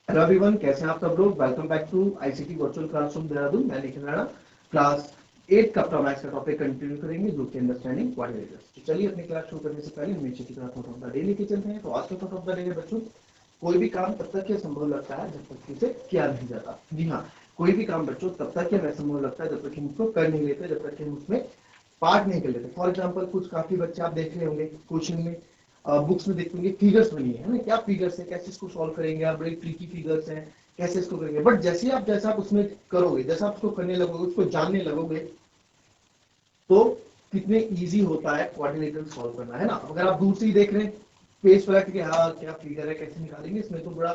Hello everyone, कैसे हैं आप सब लोग। Welcome back to ICT virtual classroom Dehradun. मैं निखिल राणा क्लास 8 का अपना मैथ्स का टॉपिक कंटिन्यू करेंगे, जो कि अंडरस्टैंडिंग क्वाड्रिलेटरल्स। तो चलिए अपनी क्लास शुरू करने से पहले हम नीचे की तरफ थॉट ऑफ द डे लेके चलते हैं। तो आज का थॉट ऑफ द डे है बच्चों, कोई भी काम तब तक संभव लगता है जब तक इसे किया नहीं जाता। जी हाँ, कोई भी काम बच्चों तब तक असंभव लगता है जब तक हम उसको कर नहीं लेते, जब तक हम उसमें पार्ट नहीं कर लेते। फॉर एग्जाम्पल, कुछ काफी बच्चे आप देख रहे होंगे क्वेश्चन में, बुक्स में देखते होंगे फिगर्स बनी है ना, क्या फिगर्स है, कैसे इसको सॉल्व करेंगे आप, बड़ी ट्रिकी फिगर्स हैं, कैसे इसको करेंगे। बट जैसा आप उसमें करोगे, जैसा आप उसको करने लगोगे, उसको जानने लगोगे, तो कितने इजी होता है क्वाड्रिलेटरल सॉल्व करना, है ना। अगर आप दूर से ही देख रहे हैं, पेज पर कि हाँ क्या फिगर है, कैसे निकालेंगे इसमें, तो बड़ा,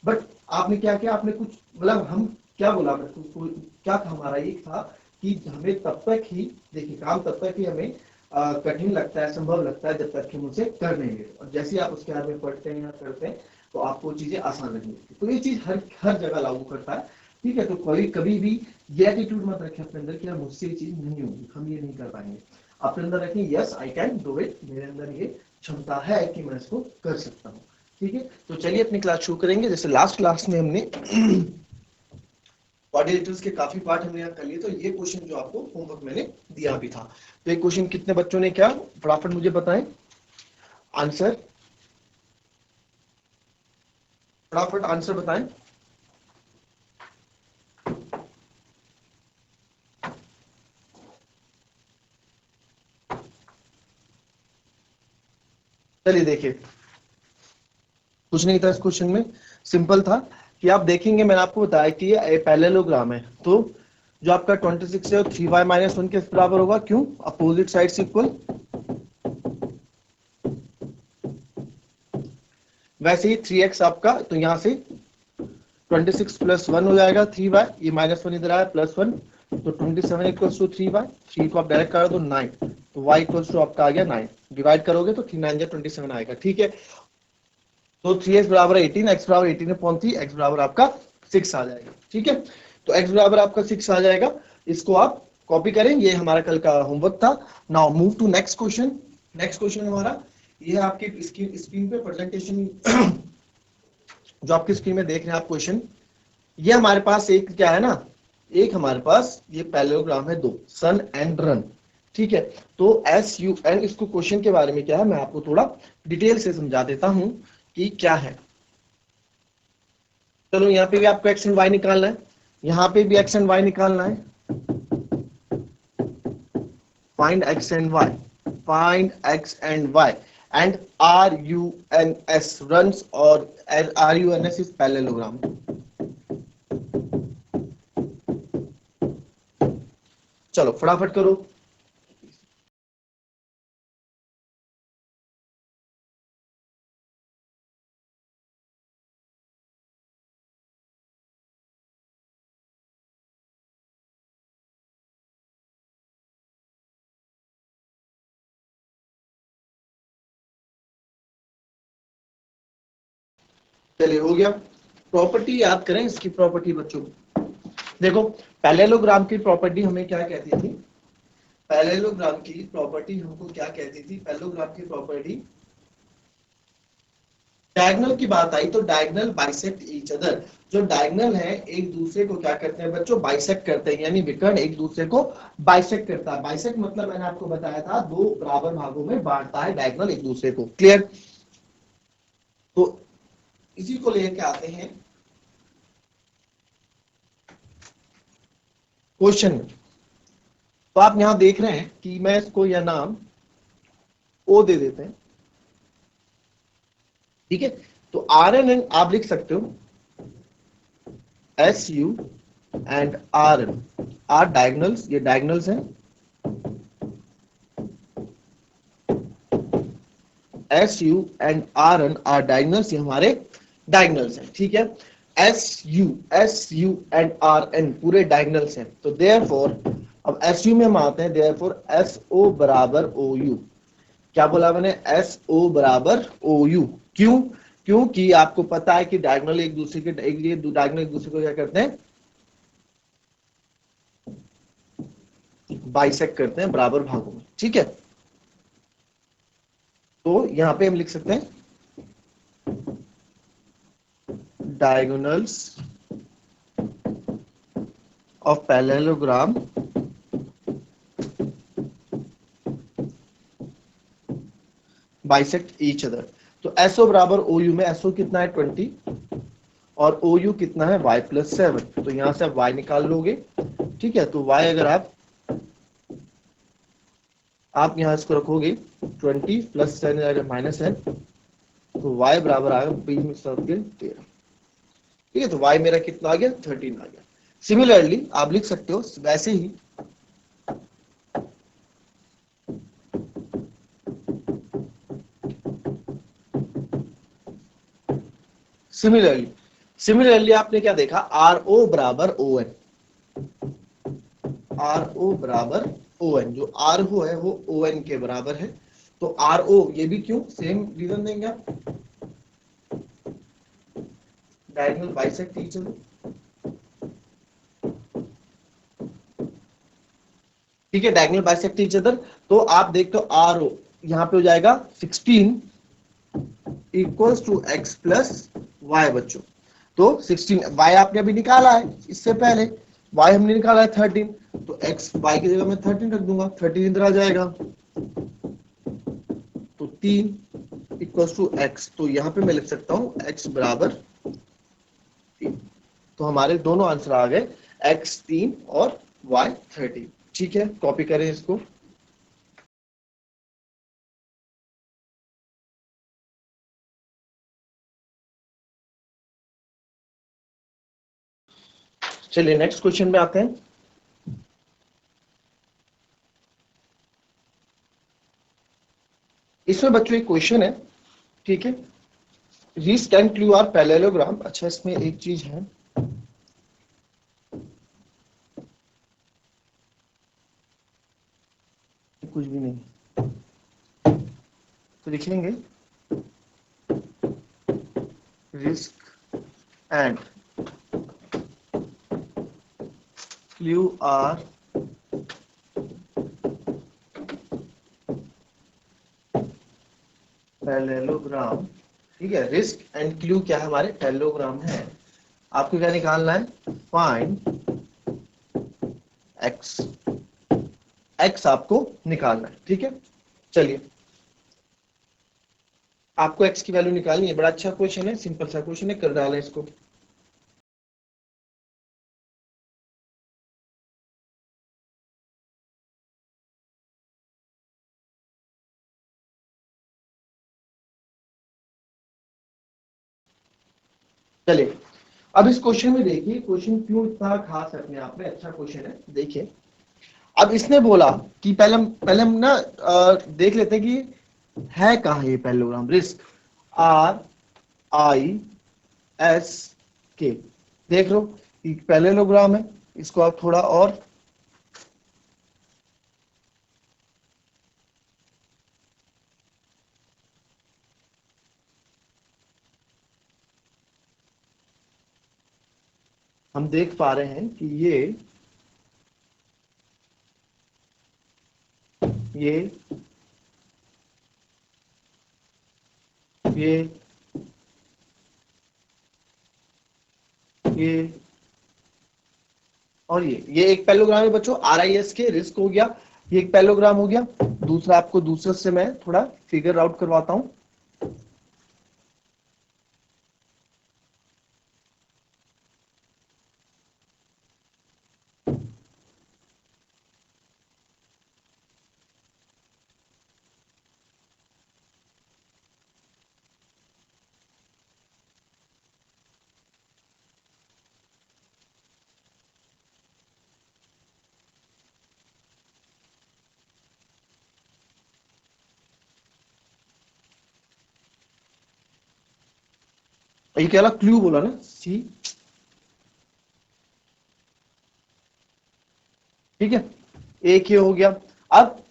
बट आपने क्या किया, आपने कुछ मतलब हम क्या बोला बच्चों, क्या था हमारा ये था कि हमें तब तक ही देखिए, काम तब तक ही हमें कठिन लगता है, संभव लगता है, जब तक हम उसे कर नहीं लेते। और जैसे आप उसके बारे में पढ़ते हैं या करते हैं, तो आपको चीजें आसान लगने लगती है। तो ये चीज हर हर जगह लागू करता है, ठीक है। तो कोई कभी भी ये एटीट्यूड मत रखें अपने अंदर कि यार मुझसे ये चीज नहीं होगी, हम ये नहीं कर पाएंगे। अपने अंदर रखें yes I can do it, मेरे अंदर ये क्षमता है कि मैं इसको कर सकता हूँ, ठीक है। तो चलिए अपनी क्लास शुरू करेंगे। जैसे लास्ट क्लास में हमने क्वाड्रिलेटरल्स के काफी पार्ट हमने यहाँ कर लिए, तो ये क्वेश्चन जो आपको होमवर्क मैंने दिया भी था, तो ये क्वेश्चन कितने बच्चों ने क्या, फटाफट मुझे बताएं आंसर, फटाफट आंसर बताएं। चलिए देखिए, कुछ नहीं था इस क्वेश्चन में, सिंपल था कि आप देखेंगे, मैंने आपको बताया कि ये पैरेललोग्राम है, तो जो आपका 26 है वो 3y माइनस 1 के बराबर होगा। क्यों? Opposite sides equal. वैसे ही 3x आपका, तो यहाँ से 26 प्लस 1 हो जाएगा 3y, ये माइनस 1 इधर आया प्लस 1, तो 27 इक्वल्स टू 3y, 3 को आप डायरेक्ट करो तो 9, तो y इक्वल्स टू आपका आ गया 9, डिवाइड करोगे तो 3 9 27 आएगा, ठीक है। तो 3x बराबर 18, x बराबर 18/3, x बराबर आपका 6 आ जाएगा, ठीक है। तो x बराबर आपका 6 आ जाएगा, इसको आप कॉपी करें, ये हमारा कल का होमवर्क था। Now move to next question. Next question हमारा ये है आपके स्क्रीन पे प्रेजेंटेशन जो आपकी स्क्रीन में देख रहे हैं आप क्वेश्चन, ये हमारे पास एक क्या है ना, एक हमारे पास ये पैरेललोग्राम है, दो, सन एंड रन, ठीक है। तो SUN, इसको क्वेश्चन के बारे में क्या है मैं आपको थोड़ा डिटेल से समझा देता हूं कि क्या है। चलो यहाँ पे भी आपको एक्स एंड वाई निकालना है, यहाँ पे भी एक्स एंड वाई निकालना है। Find x and y, find x and y, and RUNS runs, और RUNS इज पैरेललोग्राम। चलो फटाफट करो। चलिए हो गया। प्रॉपर्टी याद करें इसकी, प्रॉपर्टी बच्चों देखो, पैरेललोग्राम की प्रॉपर्टी हमें क्या कहती थी, पैरेललोग्राम की प्रॉपर्टी हमको क्या कहती थी, पैरेललोग्राम की प्रॉपर्टी, डायगोनल की बात आई तो डायगोनल बाइसेक्ट ईच अदर, जो डायगोनल है एक दूसरे को क्या करते हैं बच्चों, बाइसेक्ट करते हैं, यानी विकर्ण एक दूसरे को बाइसेक्ट करता है। बाइसेक्ट मतलब मैंने आपको बताया था, दो बराबर भागों में बांटता है डायगोनल एक दूसरे को, क्लियर। तो इसी को लेकर आते हैं क्वेश्चन में। तो आप यहां देख रहे हैं कि मैं इसको यह नाम ओ दे देते हैं, ठीक है। तो RN आप लिख सकते हो SU and RN are diagonals, ये डायगोनल्स हैं। SU and RN are diagonals, ये हमारे डायगोनल्स हैं, ठीक है। SU एंड RN पूरे डायगोनल्स हैं, तो देयरफॉर अब SU में हम आते हैं, देयरफॉर SO बराबर OU। क्या बोला मैंने, SO बराबर OU। क्यों? क्योंकि आपको पता है कि डायगोनल एक दूसरे के, ये डायगोनल एक दूसरे को क्या करते हैं, बाइसेक्ट करते हैं बराबर भागों में, ठीक है। तो यहां पे हम लिख सकते हैं diagonals of parallelogram bisect each other। तो SO बराबर OU में SO कितना है 20 और OU कितना है y प्लस 7, तो यहां से आप y निकाल लोगे। ठीक है, तो y अगर आप यहां इसको रखोगे 20 प्लस 7 जाएगा माइनस है, तो y बराबर आएगा 20 में 7 के 13। ठीक है, तो y मेरा कितना आ गया 13 आ गया। सिमिलरली आप लिख सकते हो वैसे ही सिमिलरली आपने क्या देखा, आर ओ बराबर ओ एन, आर ओ बराबर ओ एन, जो आर ओ है वो ओ एन के बराबर है। तो आर ओ, ये भी क्यों, सेम रीजन देंगे आप, डायगोनल बाइसेक्ट ईच अदर। ठीक है, डायगोनल बाइसेक्ट ईच अदर, तो आप देखते हो आर ओ यहां पे हो जाएगा 16 equals to x plus y बच्चों। तो 16 y आपने अभी निकाला है, इससे पहले y हमने निकाला है 13, तो x y की जगह मैं 13 रख दूंगा, 13 इधर आ जाएगा, तो 3 इक्वल्स टू x, तो यहां पे मैं लिख सकता हूं x बराबर 3। तो हमारे दोनों आंसर आ गए, x 3 और y 13। ठीक है, कॉपी करें इसको। चलिए नेक्स्ट क्वेश्चन में आते हैं। इसमें बच्चों एक क्वेश्चन है, ठीक है, wrist and clue are parallelogram. अच्छा, इसमें एक चीज है, कुछ भी नहीं, तो लिखेंगे risk and clue are parallelogram. ठीक है, रिस्क एंड क्लू क्या है, हमारे पैरेललोग्राम है। आपको क्या निकालना है, फाइंड एक्स, एक्स आपको निकालना है। ठीक है, चलिए आपको एक्स की वैल्यू निकालनी है। बड़ा अच्छा क्वेश्चन है, सिंपल सा क्वेश्चन है, कर डालें इसको। चलिए अब इस क्वेश्चन में देखिए, क्वेश्चन क्यों इतना खास है अपने आप में, अच्छा क्वेश्चन है। देखिए अब इसने बोला कि पहले हम ना देख लेते हैं कि है कहाँ ये parallelogram. Risk are I S के, देख लो पैरेललोग्राम है, इसको आप थोड़ा और हम देख पा रहे हैं कि ये ये ये ये और ये एक पैरेललोग्राम है बच्चों, आर आई एस के, रिस्क हो गया, ये एक पैरेललोग्राम हो गया। दूसरा आपको दूसरे से मैं थोड़ा फिगर आउट करवाता हूं। ये क्या क्लू बोला ना, सी, ठीक है, एक ये हो गया। अब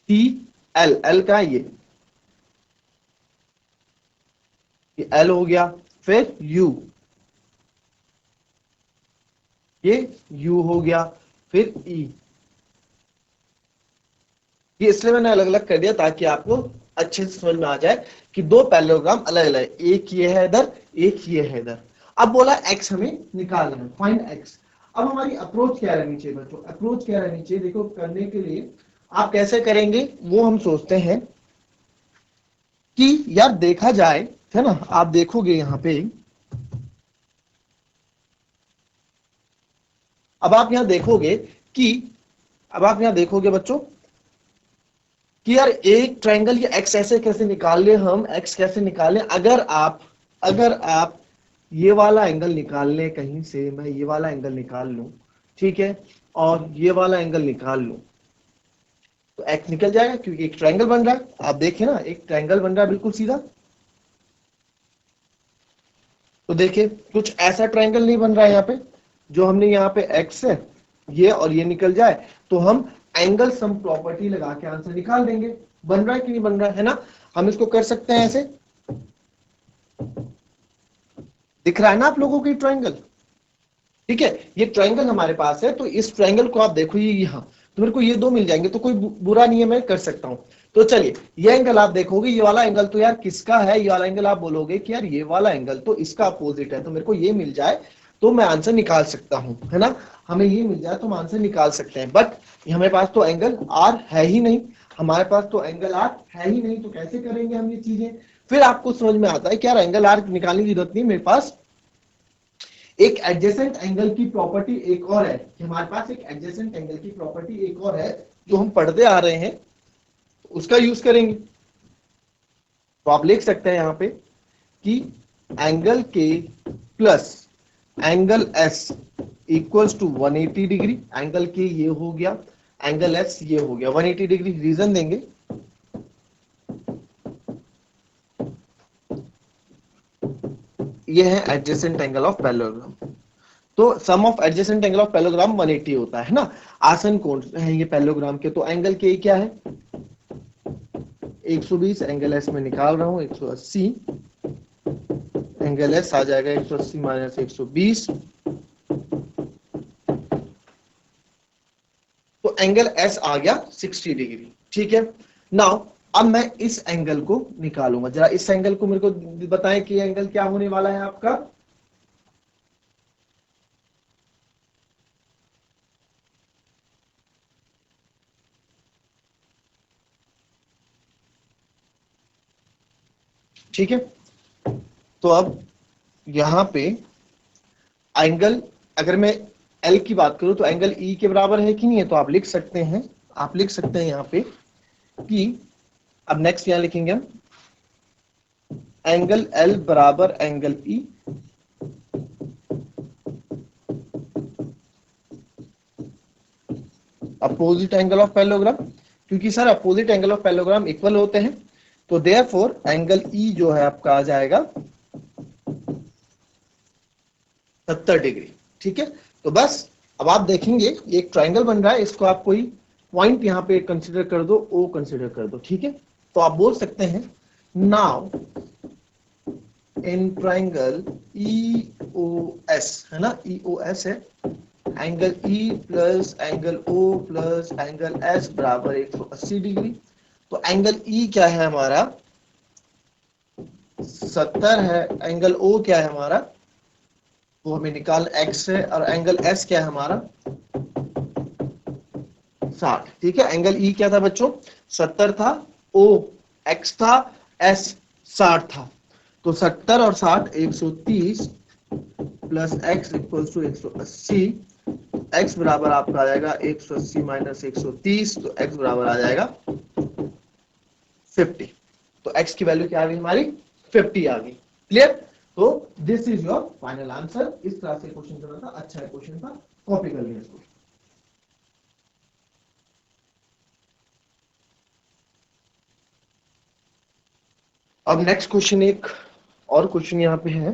टी एल, एल का ये एल हो गया, फिर यू, ये यू हो गया, फिर ई। ये इसलिए मैंने अलग अलग कर दिया ताकि आपको अच्छे से समझ में आ जाए कि दो पैरेललोग्राम अलग अलग, एक ये है इधर, एक ये है इधर। अब बोला x हमें निकालना है, फाइंड x। अब हमारी अप्रोच क्या रहनी चाहिए बच्चों, अप्रोच क्या रहनी चाहिए, देखो करने के लिए आप कैसे करेंगे वो हम सोचते हैं कि यार देखा जाए, है ना, आप देखोगे यहां पे, अब आप यहां देखोगे कि, अब आप यहां देखोगे बच्चों कि यार एक ट्रायंगल या एक्स ऐसे कैसे निकाल ले, हम एक्स कैसे निकालें, अगर आप ये वाला एंगल निकाल लें कहीं से, मैं ये वाला एंगल निकाल लूं, ठीक है, और ये वाला एंगल निकाल लूं, तो एक्स निकल जाएगा क्योंकि एक ट्रायंगल बन रहा है। आप देखिए ना, एक ट्रायंगल बन रहा है बिल्कुल सीधा। तो देखिए कुछ ऐसा ट्रायंगल नहीं बन रहा है यहाँ पे, जो हमने यहाँ पे एक्स है ये और ये निकल जाए तो हम एंगल सम प्रॉपर्टी लगा के आंसर निकाल देंगे। बन रहा है कि नहीं बन रहा है ना, हम इसको कर सकते हैं ऐसे। दिख रहा है ना आप लोगों को ट्रायंगल, ठीक है, ये ट्रायंगल हमारे पास है। तो इस ट्रायंगल को आप देखो ये यहाँ, तो मेरे को ये दो मिल जाएंगे, तो कोई बुरा नहीं है, मैं कर सकता हूं। तो चलिए ये एंगल आप देखोगे, ये वाला एंगल तो यार किसका है, ये वाला एंगल आप बोलोगे कि यार ये वाला एंगल तो इसका अपोजिट है, तो मेरे को ये मिल जाए तो मैं आंसर निकाल सकता हूं, है ना, हमें ये मिल जाए तो हम आंसर निकाल सकते हैं। बट हमारे पास तो एंगल आर है ही नहीं, हमारे पास तो एंगल आर है ही नहीं, तो कैसे करेंगे हम ये चीजें। फिर आपको समझ में आता है कि यार एंगल आर निकालने की जरूरत नहीं, मेरे पास एक एडजेसेंट एंगल की प्रॉपर्टी एक और है, कि हमारे पास एक एडजेसेंट एंगल की प्रॉपर्टी एक और है जो हम पढ़ते आ रहे हैं, उसका यूज करेंगे। तो आप लिख सकते हैं यहां पे कि angle K plus angle S equals to 180 degree, angle K ये हो गया, एंगल एस ये हो गया 180 डिग्री। रीजन देंगे, ये है एडजेसेंट एंगल ऑफ पैरेललोग्राम। तो sum of adjacent angle of parallelogram 180 होता है ना। आसन कोण है ये पैरेललोग्राम के, तो एंगल के क्या है 120, एंगल एस में निकाल रहा हूं 180, एंगल एस आ जाएगा 180 माइनस 120, तो एंगल एस आ गया 60 डिग्री, ठीक है। नाउ अब मैं इस एंगल को निकालूंगा, जरा इस एंगल को मेरे को बताएं कि एंगल क्या होने वाला है आपका। ठीक है, तो अब यहां पे एंगल, अगर मैं एल की बात करूं तो एंगल ई के बराबर है कि नहीं है, तो आप लिख सकते हैं, आप लिख सकते हैं यहां पे कि, अब नेक्स्ट यहां लिखेंगे हम एंगल एल बराबर angle E, opposite angle of parallelogram, क्योंकि sir opposite angle of parallelogram equal होते हैं, तो देयरफॉर एंगल ई जो है आपका आ जाएगा 70 डिग्री, ठीक है। तो बस अब आप देखेंगे ये एक ट्रायंगल बन रहा है, इसको आप कोई पॉइंट यहां पे कंसीडर कर दो, ओ कंसीडर कर दो, ठीक है। तो आप बोल सकते हैं नाउ इन ट्रायंगल EOS, है ना, EOS है, angle E plus angle O plus angle S बराबर 180 डिग्री। तो एंगल E क्या है हमारा 70 है, एंगल O क्या है हमारा, वो हमें निकाल x है, और एंगल S क्या है हमारा 60, ठीक है। एंगल E क्या था बच्चों 70 था, O x था, S 60 था, तो 70 और 60 130 plus x equals to 180, x बराबर आपका आ जाएगा 180 माइनस 130, तो x बराबर आ जाएगा 50। तो x की वैल्यू क्या आ गई हमारी 50 आ गई, क्लियर। तो this is your final answer. इस तरह से क्वेश्चन करना था, अच्छा क्वेश्चन था, कॉपी कर लिया इसको। अब नेक्स्ट क्वेश्चन, एक और क्वेश्चन यहां पे है,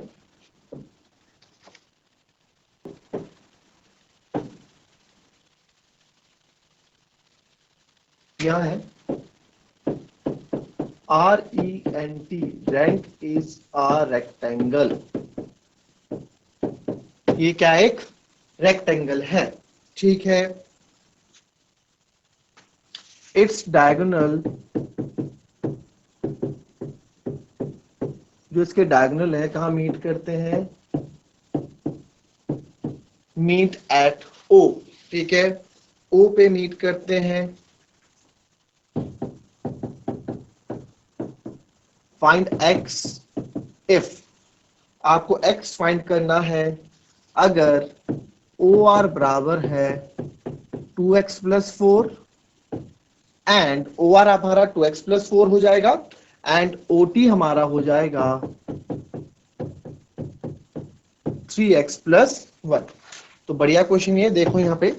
क्या है RENT, rent is a rectangle. ये क्या एक रेक्टेंगल है, ठीक है। इट्स डायगोनल जो इसके डायगोनल है कहाँ मीट करते हैं, मीट एट ओ, ठीक है, ओ पे मीट करते हैं। फाइंड एक्स इफ, आपको एक्स फाइंड करना है अगर ओ आर बराबर है 2x plus 4 and O R हमारा 2x प्लस 4 हो जाएगा एंड ओ टी हमारा हो जाएगा 3x प्लस 1। तो बढ़िया क्वेश्चन ये देखो, यहाँ पे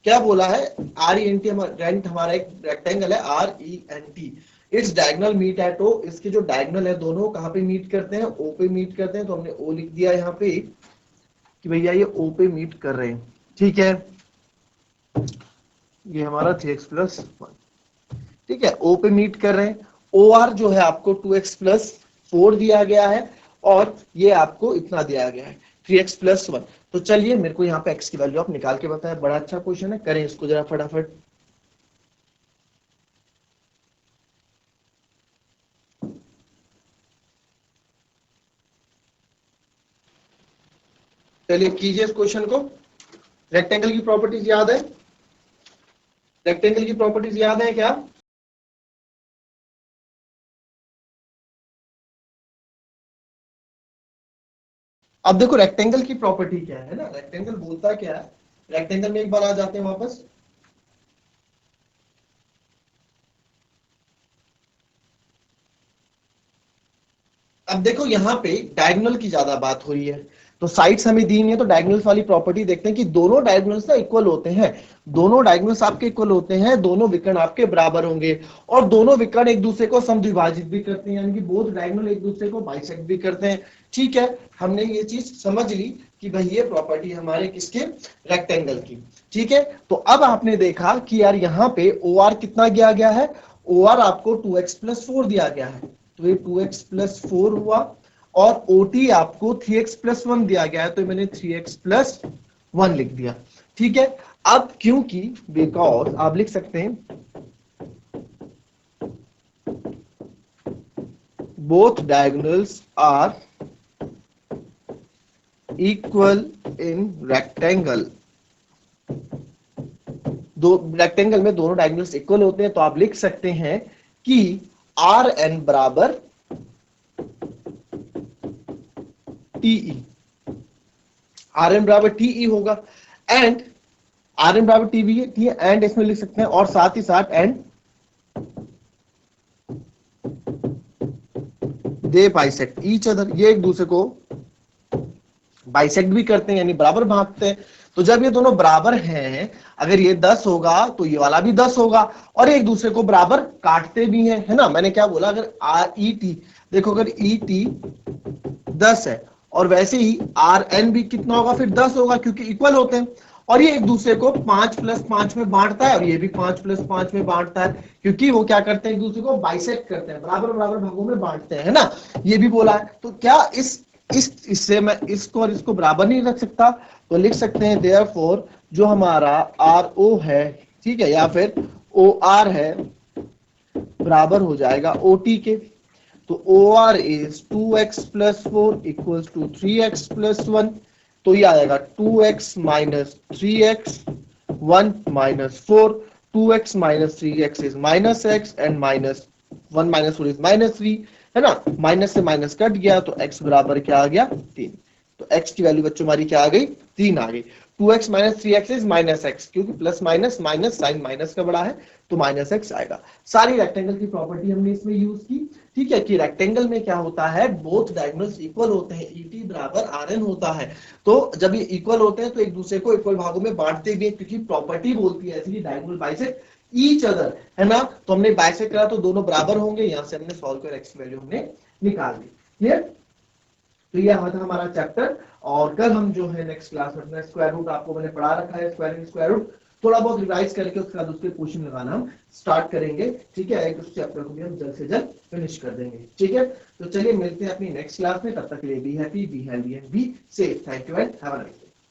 क्या बोला है, R E N T rent हमारा एक रेक्टेंगल है R E N T, it's diagonal meet at O, इसके जो डायगोनल है दोनों कहां पे मीट करते हैं, ओ पे मीट करते हैं। तो हमने ओ लिख दिया यहाँ पे कि भैया ये ओ पे मीट कर रहे हैं, ठीक है। ये हमारा 3x प्लस 1, ठीक है, ओ पे मीट कर रहे हैं। ओ आर जो है आपको 2x प्लस 4 दिया गया है और ये आपको इतना दिया गया है 3x प्लस 1। तो चलिए मेरे को यहाँ पे x की वैल्यू आप निकाल के बताएं, बड़ा अच्छा क्वेश्चन है, करें इसको जरा फटाफट। चलिए कीजिए इस क्वेश्चन को। रेक्टेंगल की प्रॉपर्टीज याद है, रेक्टेंगल की प्रॉपर्टीज याद है क्या? अब देखो रेक्टेंगल की प्रॉपर्टी क्या है ना, रेक्टेंगल बोलता क्या है, रेक्टेंगल में एक बार आ जाते हैं वापस। अब देखो यहाँ पे डायगोनल की ज्यादा बात हो रही है, तो साइड्स हमें दी नहीं है, तो डायगोनल्स वाली प्रॉपर्टी देखते हैं कि दोनों डायगोनल्स ना इक्वल होते हैं, दोनों डायगोनल्स आपके इक्वल होते हैं, दोनों विकर्ण आपके बराबर होंगे और दोनों विकर्ण एक दूसरे को समद्विभाजित भी करते हैं, यानी कि बोथ डायगोनल एक दूसरे को बाइसेक्ट भी करते हैं। ठीक है, हमने ये चीज समझ ली कि भाई ये प्रॉपर्टी हमारे किसके, रेक्टेंगल की। ठीक है, तो अब आपने देखा कि यार यहाँ पे ओ आर कितना दिया गया है, ओ आर आपको 2x प्लस 4 दिया गया है, तो ये 2x प्लस 4 हुआ और OT आपको 3x प्लस 1 दिया गया है, तो मैंने 3x प्लस 1 लिख दिया। ठीक है, अब क्योंकि बिकॉज आप लिख सकते हैं both diagonals are equal in rectangle, दो रेक्टेंगल में दोनों डायगोनल्स इक्वल होते हैं, तो आप लिख सकते हैं कि आर एन बराबर टीई, आर एन बराबर टीई होगा एंड आर एन बराबर टीवी है, ठीक है, एंड इसमें लिख सकते हैं और साथ ही साथ and they bisect each other, ये एक दूसरे को बाइसेक्ट भी करते हैं यानी बराबर भागते हैं। तो जब ये दोनों बराबर हैं, अगर ये 10 होगा तो ये वाला भी 10 होगा और एक दूसरे को बराबर काटते भी हैं, है ना। मैंने क्या बोला, अगर आर ई टी, देखो अगर ई टी 10 है और वैसे ही आर एन भी कितना होगा, फिर 10 होगा क्योंकि इक्वल होते हैं और ये एक दूसरे को 5 प्लस 5 में बांटता है और ये भी 5 प्लस 5 में बांटता है, क्योंकि वो क्या करते हैं, एक दूसरे को बाइसेक्ट करते हैं, बराबर बराबर भागों में बांटते हैं, है ना। ये भी बोला है, तो क्या इससे मैं इसको और इसको बराबर नहीं रख सकता, तो लिख सकते हैं देयरफॉर जो हमारा आर ओ है, ठीक है, या फिर ओ आर है, बराबर हो जाएगा ओ टी के। तो O R is 2x plus 4 equals to 3x plus 1, तो ये आएगा 2x minus 3x 1 minus 4, 2x minus 3x is minus x and minus 1 minus 4 is minus 3, है ना। माइनस से माइनस कट गया तो x बराबर क्या आ गया, 3। तो x की वैल्यू बच्चों हमारी क्या आ गई, 3 आ गई। 2x minus 3x is minus x, क्योंकि plus minus minus sign minus का बड़ा है तो माइनस x आएगा। सारी रेक्टेंगल की प्रॉपर्टी हमने इसमें यूज की। ठीक है, कि रेक्टेंगल में क्या होता है, बोथ डायगोनल्स इक्वल होते हैं, ET बराबर RN होता है। तो जब ये इक्वल होते हैं तो एक दूसरे को इक्वल भागों में बांटते भी हैं, क्योंकि प्रॉपर्टी बोलती है ऐसी कि डायगोनल बाइसेक्ट ईच अदर, है ना। तो हमने बाइसेक्ट करा तो दोनों बराबर होंगे, यहां से हमने सॉल्व कर x की वैल्यू हमने निकाल दी। क्लियर, तो ये था हमारा चैप्टर और कल हम जो है नेक्स्ट क्लास में स्क्वायर रूट आपको मैंने पढ़ा रखा है, स्क्वायर रूट थोड़ा बहुत रिवाइज करके उसके बाद उसके क्वेश्चन लगाना हम स्टार्ट करेंगे। ठीक है, एक उस चैप्टर को भी हम जल्द से जल्द फिनिश कर देंगे। ठीक है, तो चलिए मिलते हैं अपनी नेक्स्ट क्लास में, तब तक के लिए be happy, be healthy and be safe. Thank you and have a nice day.